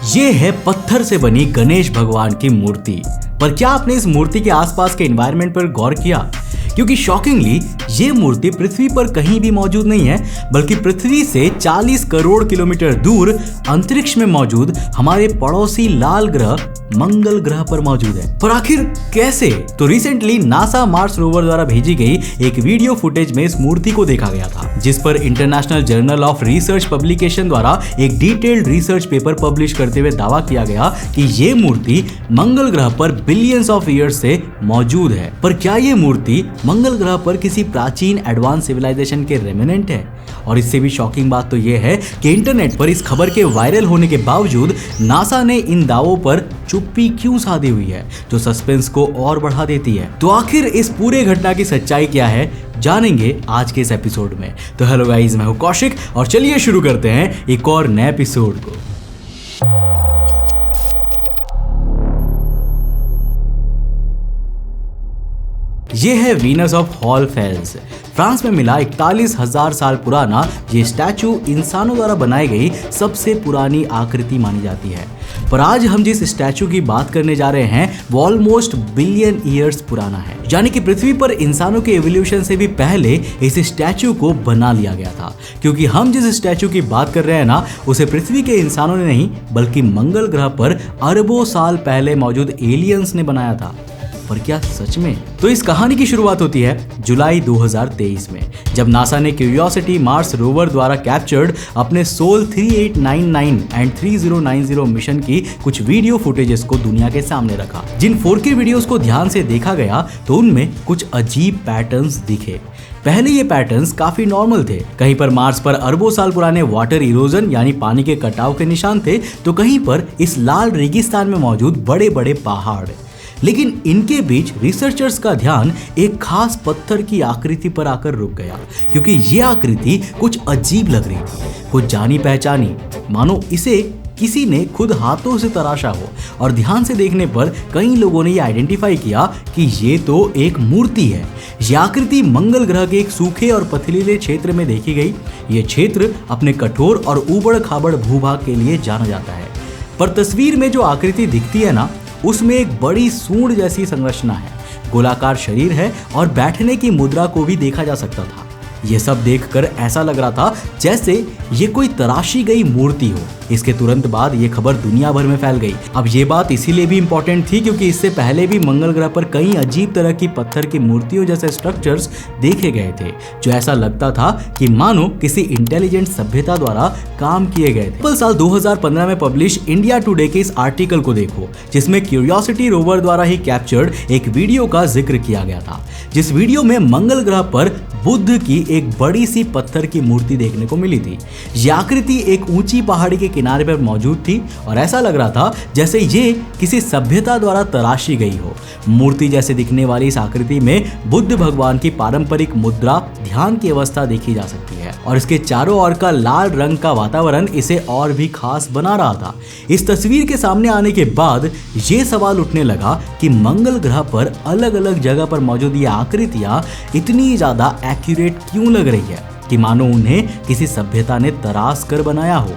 ये है पत्थर से बनी गणेश भगवान की मूर्ति। पर क्या आपने इस मूर्ति के आसपास के एनवायरनमेंट पर गौर किया? क्योंकि शॉकिंगली ये मूर्ति पृथ्वी पर कहीं भी मौजूद नहीं है, बल्कि पृथ्वी से 40 करोड़ किलोमीटर दूर अंतरिक्ष में मौजूद हमारे पड़ोसी लाल ग्रह मंगल ग्रह पर मौजूद है। पर आखिर कैसे? तो रिसेंटली नासा मार्स रोवर द्वारा भेजी गई एक वीडियो फुटेज में इस मूर्ति को देखा गया था, जिस पर international journal of research publication द्वारा एक डिटेल्ड रिसर्च पेपर पब्लिश करते हुए दावा किया गया कि ये मूर्ति मंगल ग्रह पर बिलियंस ऑफ ईयर्स से मौजूद है। पर क्या ये मूर्ति मंगल ग्रह पर किसी प्राचीन एडवांस सिविलाइजेशन के रेमिनेंट है? और इससे भी शॉकिंग बात तो यह है कि इंटरनेट पर इस खबर के वायरल होने के बावजूद नासा ने इन दावों पर चुप्पी क्यों साधी हुई है, जो सस्पेंस को और बढ़ा देती है। तो आखिर इस पूरे घटना की सच्चाई क्या है, जानेंगे आज के इस एपिसोड में। तो हेलो गाइस, मैं हूं कौशिक और चलिए शुरू करते हैं एक और नए एपिसोड को। ये है Venus of hall fails. France में मिला 41,000 साल पुराना ये स्टैचू इंसानों द्वारा बनाई गई सबसे पुरानी आकृति मानी जाती है। पर आज हम जिस स्टैचू की बात करने जा रहे हैं वो ऑलमोस्ट बिलियन ईयर्स पुराना है, यानी कि पृथ्वी पर इंसानों के एवोल्यूशन से भी पहले इस स्टैचू को बना लिया गया था। क्योंकि हम जिस स्टैचू की बात कर रहे हैं ना, उसे पृथ्वी के इंसानों ने नहीं बल्कि मंगल ग्रह पर अरबों साल पहले मौजूद एलियंस ने बनाया था। पर क्या सच में? तो इस कहानी की शुरुआत होती है जुलाई 2023 में, जब नासा ने क्यूरियोसिटी मार्स रोवर द्वारा कैप्चर्ड अपने सोल 3899 एंड 3090 मिशन की कुछ वीडियो फुटेजेस को दुनिया के सामने रखा। जिन 4K वीडियोस को ध्यान से देखा गया तो उनमें कुछ अजीब पैटर्न्स दिखे। पहले ये पैटर्न्स काफी नॉर्मल थे। कहीं पर मार्स पर अरबों साल पुराने वाटर इरोजन यानी पानी के कटाव के निशान थे, तो कहीं पर इस लाल रेगिस्तान में मौजूद बड़े बड़े पहाड़। लेकिन इनके बीच रिसर्चर्स का ध्यान एक खास पत्थर की आकृति पर आकर रुक गया, क्योंकि ये आकृति कुछ अजीब लग रही थी, कुछ जानी पहचानी, मानो इसे किसी ने खुद हाथों से तराशा हो। और ध्यान से देखने पर कई लोगों ने ये आइडेंटिफाई किया कि ये तो एक मूर्ति है। ये आकृति मंगल ग्रह के एक सूखे और पथरीले क्षेत्र में देखी गई। ये क्षेत्र अपने कठोर और ऊबड़ खाबड़ भूभाग के लिए जाना जाता है। पर तस्वीर में जो आकृति दिखती है ना, उसमें एक बड़ी सूंड जैसी संरचना है, गोलाकार शरीर है और बैठने की मुद्रा को भी देखा जा सकता था। ये सब देखकर ऐसा लग रहा था जैसे ये कोई तराशी गई मूर्ति हो। इसके तुरंत बाद ये खबर दुनिया भर में फैल गई। अब ये बात इसीलिए भी इम्पोर्टेंट थी क्योंकि इससे पहले भी मंगल ग्रह पर कई अजीब तरह की पत्थर की मूर्तियों जैसे स्ट्रक्चर्स देखे गए थे, जो ऐसा लगता था कि मानो किसी इंटेलिजेंट सभ्यता द्वारा काम किए गए थे। साल 2015 में पब्लिश इंडिया टुडे के इस आर्टिकल को देखो, जिसमें क्यूरियोसिटी रोवर द्वारा ही कैप्चर्ड एक वीडियो का जिक्र किया गया था। जिस वीडियो में मंगल ग्रह पर बुद्ध की एक बड़ी सी पत्थर की मूर्ति देखने को मिली थी। यह आकृति एक ऊंची पहाड़ी के किनारे पर मौजूद थी और ऐसा लग रहा था जैसे ये किसी सभ्यता द्वारा तराशी गई हो। मूर्ति जैसे दिखने वाली इस आकृति में बुद्ध भगवान की पारंपरिक मुद्रा, ध्यान की अवस्था देखी जा सकती है और इसके चारों ओर का लाल रंग का वातावरण इसे और भी खास बना रहा था। इस तस्वीर के सामने आने के बाद ये सवाल उठने लगा कि मंगल ग्रह पर अलग अलग जगह पर मौजूद ये आकृतियां इतनी ज्यादा एक्यूरेट क्यों लग रही है कि मानो उन्हें किसी सभ्यता ने तराश कर बनाया हो।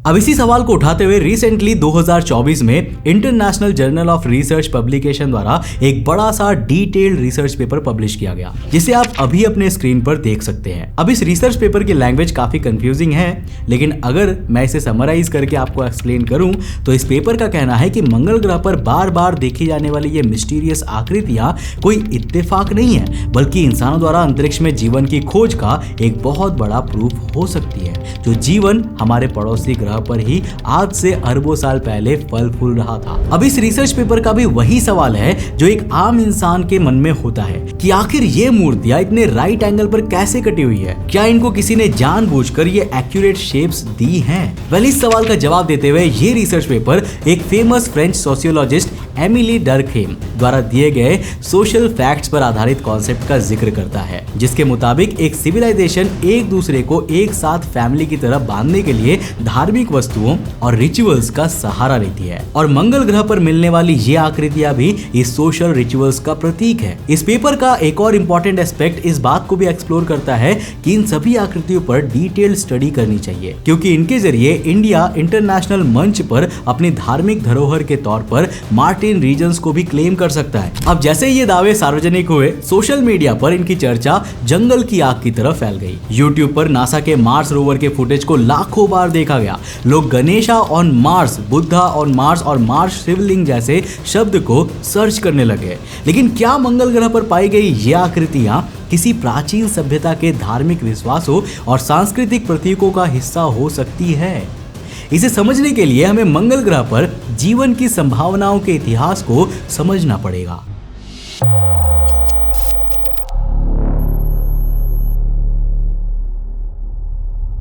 अब इसी सवाल को उठाते हुए रिसेंटली 2024 में international journal of research publication द्वारा एक बड़ा सा डिटेल्ड रिसर्च पेपर पब्लिश किया गया, जिसे आप अभी अपने स्क्रीन पर देख सकते हैं। अब इस रिसर्च पेपर की लैंग्वेज काफी कंफ्यूजिंग है, लेकिन अगर मैं इसे समराइज करके आपको एक्सप्लेन करूं तो इस पेपर का कहना है कि मंगल ग्रह पर बार बार देखी जाने वाली ये मिस्टीरियस आकृतियां कोई इत्तेफाक नहीं है, बल्कि इंसानों द्वारा अंतरिक्ष में जीवन की खोज का एक बहुत बड़ा प्रूफ हो सकती है, जो जीवन हमारे पड़ोसी ग्रह पर ही आज से अरबों साल पहले फल फूल रहा था। अब इस रिसर्च पेपर का भी वही सवाल है जो एक आम इंसान के मन में होता है कि आखिर ये मूर्तियां इतने राइट एंगल पर कैसे कटी हुई है? क्या इनको किसी ने जानबूझकर ये एक्यूरेट शेप्स दी हैं? वेल, इस सवाल का जवाब देते हुए ये रिसर्च पेपर एक फेमस फ्रेंच सोशियोलॉजिस्ट एमिली डर्कहेम द्वारा दिए गए सोशल फैक्ट्स पर आधारित कॉन्सेप्ट का जिक्र करता है, जिसके मुताबिक एक सिविलाइजेशन एक दूसरे को एक साथ फैमिली की तरह बांधने के लिए धार्मिक वस्तुओं और रिचुअल्स का सहारा लेती है, और मंगल ग्रह पर मिलने वाली ये आकृतियां भी इस सोशल रिचुअल्स का प्रतीक है। इस पेपर का एक और इम्पोर्टेंट एस्पेक्ट इस बात को भी एक्सप्लोर करता है कि इन सभी आकृतियों पर डिटेल स्टडी करनी चाहिए, क्योंकि इनके जरिए इंडिया इंटरनेशनल मंच पर अपनी धार्मिक धरोहर के तौर पर मार्टिन रीजन्स को भी क्लेम कर सकता है। अब जैसे ये दावे सार्वजनिक हुए, सोशल मीडिया पर इनकी चर्चा जंगल की आग की तरह फैल गई। यूट्यूब पर नासा के मार्स रोवर के फुटेज को लाखों बार देखा गया। लोग Ganesha on Mars, Buddha on Mars और मार्स शिवलिंग जैसे शब्द को सर्च करने लगे। लेकिन क्या मंगल ग्रह पर पाई गई ये आकृतियां किसी प्राचीन सभ्यता के धार्मिक विश्वासों और सांस्कृतिक प्रतीकों का हिस्सा हो सकती है? इसे समझने के लिए हमें मंगल ग्रह पर जीवन की संभावनाओं के इतिहास को समझना पड़ेगा।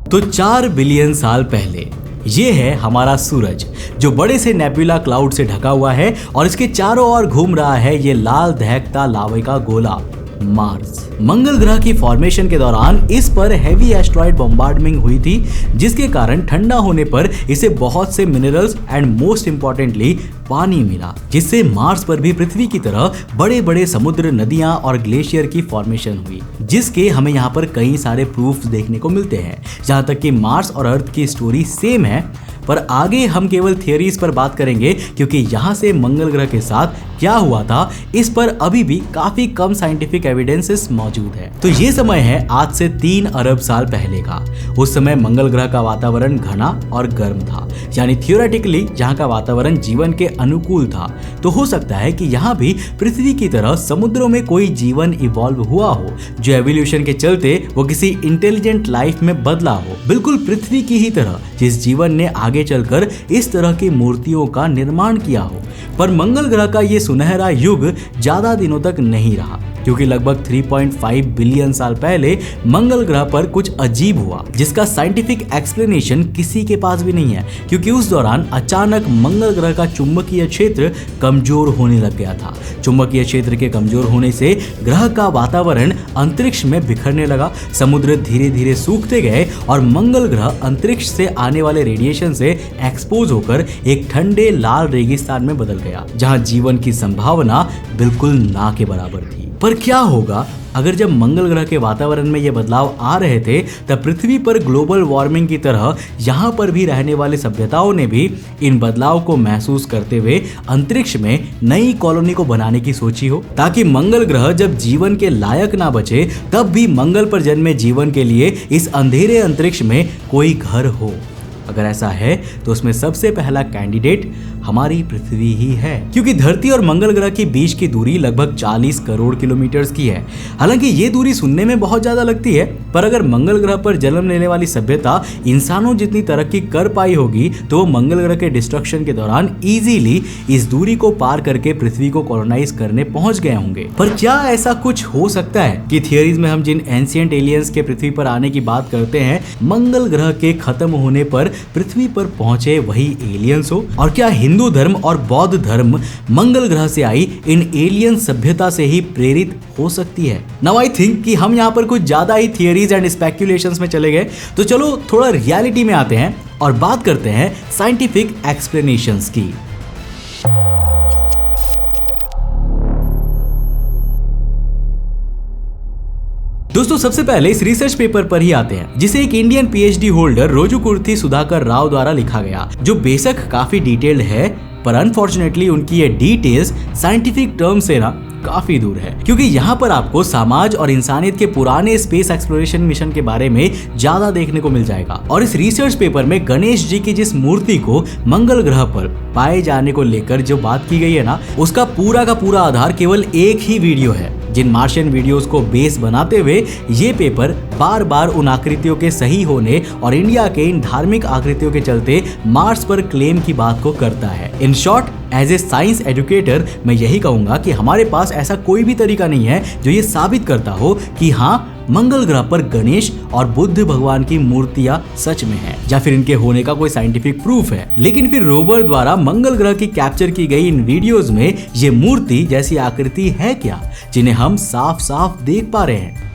तो 4 बिलियन साल पहले ये है हमारा सूरज, जो बड़े से नेबुला क्लाउड से ढका हुआ है और इसके चारों ओर घूम रहा है ये लाल दहकता लावा का गोला मार्स। मंगल ग्रह की फॉर्मेशन के दौरान इस पर हैवी एस्ट्रॉइड बॉम्बार्डमेंट हुई थी, जिसके कारण ठंडा होने पर इसे बहुत से मिनरल्स एंड मोस्ट इंपॉर्टेंटली पानी मिला, जिससे मार्स पर भी पृथ्वी की तरह बड़े बड़े समुद्र, नदियां और ग्लेशियर की फॉर्मेशन हुई, जिसके हमें यहाँ पर कई सारे प्रूफ्स देखने को मिलते हैं। जहाँ तक कि मार्स और अर्थ की स्टोरी सेम है, पर आगे हम केवल थियरीज पर बात करेंगे, क्योंकि यहाँ से मंगल ग्रह के साथ क्या हुआ था इस पर अभी भी काफी कम साइंटिफिक एविडेंसेस मौजूद है। तो ये समय है आज से 3 अरब साल पहले का। उस समय मंगल ग्रह का वातावरण घना और गर्म था, यानी थियोरेटिकली यहाँ का वातावरण जीवन के अनुकूल था। तो हो सकता है कि यहाँ भी पृथ्वी की तरह समुद्रों में कोई जीवन इवॉल्व हुआ हो, जो एवोल्यूशन के चलते वो किसी इंटेलिजेंट लाइफ में बदला हो, बिल्कुल पृथ्वी की ही तरह, जिस जीवन ने आगे चलकर इस तरह की मूर्तियों का निर्माण किया हो। पर मंगल ग्रह का ये सुनहरा युग ज्यादा दिनों तक नहीं रहा, क्योंकि लगभग 3.5 बिलियन साल पहले मंगल ग्रह पर कुछ अजीब हुआ, जिसका साइंटिफिक एक्सप्लेनेशन किसी के पास भी नहीं है, क्योंकि उस दौरान अचानक मंगल ग्रह का चुंबकीय क्षेत्र कमजोर होने लग गया था। चुंबकीय क्षेत्र के कमजोर होने से ग्रह का वातावरण अंतरिक्ष में बिखरने लगा, समुद्र धीरे धीरे सूखते गए और मंगल ग्रह अंतरिक्ष से आने वाले रेडिएशन से एक्सपोज होकर एक ठंडे लाल रेगिस्तान में बदल गया, जहां जीवन की संभावना बिल्कुल ना के बराबर थी। पर क्या होगा अगर जब मंगल ग्रह के वातावरण में ये बदलाव आ रहे थे, तब पृथ्वी पर ग्लोबल वार्मिंग की तरह यहाँ पर भी रहने वाले सभ्यताओं ने भी इन बदलाव को महसूस करते हुए अंतरिक्ष में नई कॉलोनी को बनाने की सोची हो, ताकि मंगल ग्रह जब जीवन के लायक ना बचे, तब भी मंगल पर जन्मे जीवन के लिए इस अंधेरे अंतरिक्ष में कोई घर हो। अगर ऐसा है तो उसमें सबसे पहला कैंडिडेट हमारी पृथ्वी ही है, क्योंकि धरती और मंगल ग्रह के बीच की दूरी लगभग 40 करोड़ किलोमीटर की है। हालांकि ये दूरी सुनने में बहुत ज्यादा लगती है, पर अगर मंगल ग्रह पर जन्म लेने वाली सभ्यता इंसानों जितनी तरक्की कर पाई होगी, तो वो मंगल ग्रह के डिस्ट्रक्शन के दौरान इजीली इस दूरी को पार करके पृथ्वी को कॉलोनाइज करने पहुंच गए होंगे। पर क्या ऐसा कुछ हो सकता है कि थियरीज में हम जिन एंशिएंट एलियंस के पृथ्वी पर आने की बात करते हैं, मंगल ग्रह के खत्म होने पर पृथ्वी पर पहुंचे वही एलियंस हो? और क्या हिंदू धर्म और बौद्ध धर्म मंगल ग्रह से आई इन एलियन सभ्यता से ही प्रेरित हो सकती है? नाउ आई थिंक कि हम यहाँ पर कुछ ज्यादा ही थियरीज एंड स्पेक्युलेशंस में चले गए, तो चलो थोड़ा रियलिटी में आते हैं और बात करते हैं साइंटिफिक एक्सप्लेनेशंस की। दोस्तों सबसे पहले इस रिसर्च पेपर पर ही आते हैं, जिसे एक Indian PhD holder Rojukurthi Sudhakar Rao द्वारा लिखा गया, जो बेशक काफी डिटेल्ड है, पर अनफॉर्चुनेटली उनकी ये डिटेल्स साइंटिफिक टर्म से ना काफी दूर है, क्योंकि यहाँ पर आपको समाज और इंसानियत के पुराने स्पेस एक्सप्लोरेशन मिशन के बारे में ज्यादा देखने को मिल जाएगा। और इस रिसर्च पेपर में गणेश जी की जिस मूर्ति को मंगल ग्रह पर पाए जाने को लेकर जो बात की गई है ना, उसका पूरा का पूरा आधार केवल एक ही वीडियो है। जिन मार्शियन वीडियोस को बेस बनाते हुए ये पेपर बार बार उन आकृतियों के सही होने और इंडिया के इन धार्मिक आकृतियों के चलते मार्स पर क्लेम की बात को करता है। In short, as a science educator मैं यही कहूंगा कि हमारे पास ऐसा कोई भी तरीका नहीं है जो ये साबित करता हो कि हाँ मंगल ग्रह पर गणेश और बुद्ध भगवान की मूर्तियां सच में हैं या फिर इनके होने का कोई साइंटिफिक प्रूफ है। लेकिन फिर रोवर द्वारा मंगल ग्रह की कैप्चर की गई इन वीडियोस में ये मूर्ति जैसी आकृति है क्या, जिन्हें हम साफ साफ देख पा रहे हैं।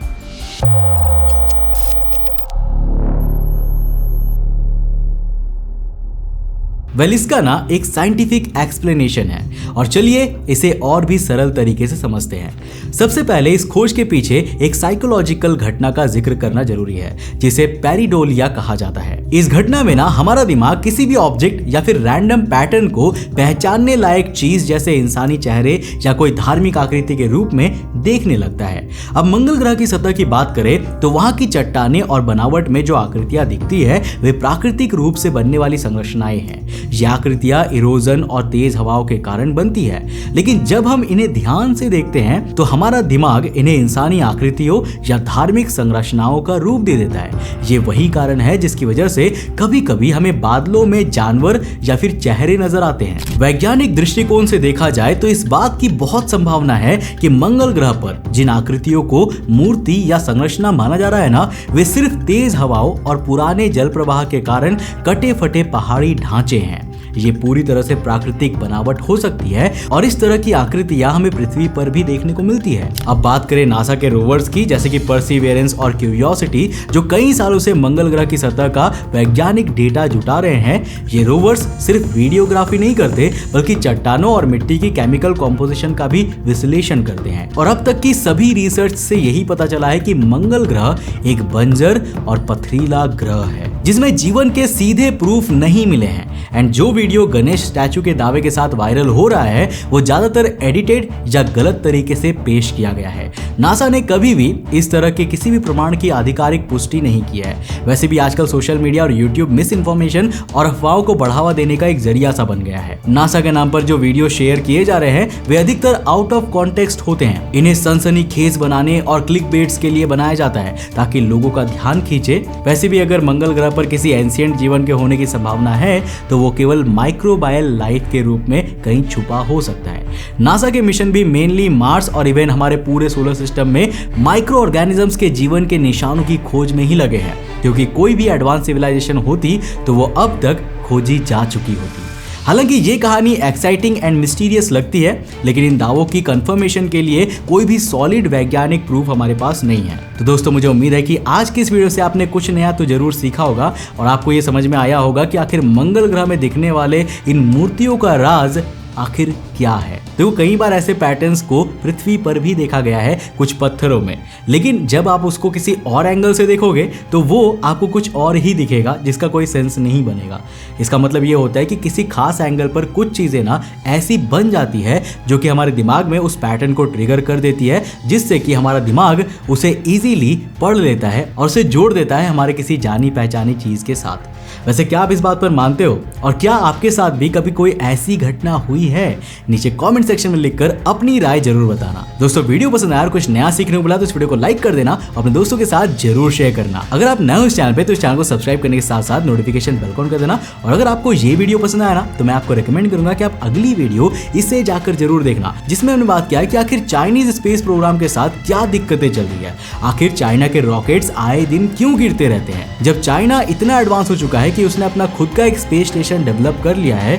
इसका ना एक साइंटिफिक एक्सप्लेनेशन है और चलिए इसे और भी सरल तरीके से समझते हैं। सबसे पहले इस खोज के पीछे एक साइकोलॉजिकल घटना का जिक्र करना जरूरी है, जिसे पैरिडोलिया कहा जाता है। इस घटना में ना हमारा दिमाग किसी भी ऑब्जेक्ट या फिर रैंडम पैटर्न को पहचानने लायक चीज जैसे इंसानी चेहरे या कोई धार्मिक आकृति के रूप में देखने लगता है। अब मंगल ग्रह की सतह की बात करें तो वहां की चट्टानें और बनावट में जो आकृतियां दिखती है वे प्राकृतिक रूप से बनने वाली संरचनाएं हैं। ये आकृतियां इरोजन और तेज हवाओं के कारण बनती है, लेकिन जब हम इन्हें ध्यान से देखते हैं तो हमारा दिमाग इन्हें इंसानी आकृतियों या धार्मिक संरचनाओं का रूप दे देता है। ये वही कारण है जिसकी वजह से कभी कभी हमें बादलों में जानवर या फिर चेहरे नजर आते हैं। वैज्ञानिक दृष्टिकोण से देखा जाए तो इस बात की बहुत संभावना है कि मंगल ग्रह पर जिन आकृतियों को मूर्ति या संरचना माना जा रहा है ना, वे सिर्फ तेज हवाओं और पुराने जल प्रवाह के कारण कटे फटे पहाड़ी ढांचे हैं। ये पूरी तरह से प्राकृतिक बनावट हो सकती है और इस तरह की आकृतियां हमें पृथ्वी पर भी देखने को मिलती है। अब बात करें नासा के रोवर्स की, जैसे कि परसिवियरेंस और क्यूरियोसिटी, जो कई सालों से मंगल ग्रह की सतह का वैज्ञानिक डेटा जुटा रहे हैं। ये रोवर्स सिर्फ वीडियोग्राफी नहीं करते बल्कि चट्टानों और मिट्टी की केमिकल कॉम्पोजिशन का भी विश्लेषण करते हैं। और अब तक की सभी रिसर्च से यही पता चला है कि मंगल ग्रह एक बंजर और पथरीला ग्रह है जिसमें जीवन के सीधे प्रूफ नहीं मिले हैं। एंड जो वीडियो गणेश स्टैचू के दावे के साथ वायरल हो रहा है वो ज्यादातर एडिटेड या गलत तरीके से पेश किया गया है। नासा ने कभी भी इस तरह के किसी भी प्रमाण की आधिकारिक पुष्टि नहीं की है। वैसे भी आजकल सोशल मीडिया और यूट्यूब मिस इन्फॉर्मेशन और अफवाहों को बढ़ावा देने का एक जरिया सा बन गया है। नासा के नाम पर जो वीडियो शेयर किए जा रहे हैं वे अधिकतर आउट ऑफ कॉन्टेक्स्ट होते हैं। इन्हें सनसनीखेज बनाने और क्लिक बेट्स के लिए बनाया जाता है ताकि लोगों का ध्यान खींचे। वैसे भी अगर मंगल ग्रह पर किसी एंशिएंट जीवन के होने की संभावना है तो वो केवल माइक्रोबायल लाइफ के रूप में कहीं छुपा हो सकता है। नासा के मिशन भी मेनली मार्स और इवन हमारे पूरे सोलर सिस्टम में माइक्रो ऑर्गेनिजम्स के जीवन के निशानों की खोज में ही लगे हैं, क्योंकि कोई भी एडवांस सिविलाइजेशन होती तो वो अब तक खोजी जा चुकी होती। हालांकि ये कहानी एक्साइटिंग एंड मिस्टीरियस लगती है, लेकिन इन दावों की कंफर्मेशन के लिए कोई भी सॉलिड वैज्ञानिक प्रूफ हमारे पास नहीं है। तो दोस्तों, मुझे उम्मीद है कि आज की इस वीडियो से आपने कुछ नया तो जरूर सीखा होगा और आपको ये समझ में आया होगा कि आखिर मंगल ग्रह में दिखने वाले इन मूर्तियों का राज आखिर क्या है। देखो, कई बार ऐसे पैटर्न्स को पृथ्वी पर भी देखा गया है कुछ पत्थरों में, लेकिन जब आप उसको किसी और एंगल से देखोगे तो वो आपको कुछ और ही दिखेगा जिसका कोई सेंस नहीं बनेगा। इसका मतलब ये होता है कि किसी खास एंगल पर कुछ चीजें ना ऐसी बन जाती है जो कि हमारे दिमाग में उस पैटर्न को ट्रिगर कर देती है, जिससे कि हमारा दिमाग उसे इजीली पढ़ लेता है और उसे जोड़ देता है हमारे किसी जानी पहचानी चीज के साथ। वैसे क्या आप इस बात पर मानते हो और क्या आपके साथ भी कभी कोई ऐसी घटना हुई है? नीचे कमेंट सेक्शन में लिखकर अपनी राय जरूर बताना। दोस्तों, वीडियो पसंद आया और कुछ नया सीखने को मिला तो इस वीडियो को लाइक कर देना, अपने दोस्तों के साथ जरूर शेयर करना। अगर आप नए हो इस चैनल पे तो इस चैनल को सब्सक्राइब करने के साथ साथ नोटिफिकेशन बेल ऑन कर देना। और अगर आपको ये वीडियो पसंद आया ना तो मैं आपको रिकमेंड करूंगा कि आप अगली वीडियो इससे जाकर जरूर देखना, जिसमें हमने बात किया है कि आखिर चाइनीज स्पेस प्रोग्राम के साथ क्या दिक्कतें चल रही है। आखिर चाइना के रॉकेट्स आए दिन क्यों गिरते रहते हैं? जब चाइना इतना एडवांस हो चुका है कि उसने अपना खुद का एक स्पेस स्टेशन डेवलप कर लिया है,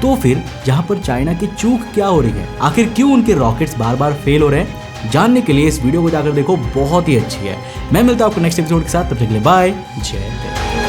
तो फिर यहाँ पर चाइना की चूक क्या हो रही है? आखिर क्यों उनके रॉकेट्स बार बार फेल हो रहे हैं? जानने के लिए इस वीडियो को जाकर देखो, बहुत ही अच्छी है। मैं मिलता हूं आपको नेक्स्ट एपिसोड के साथ, तब तक के लिए बाय, जय हिंद।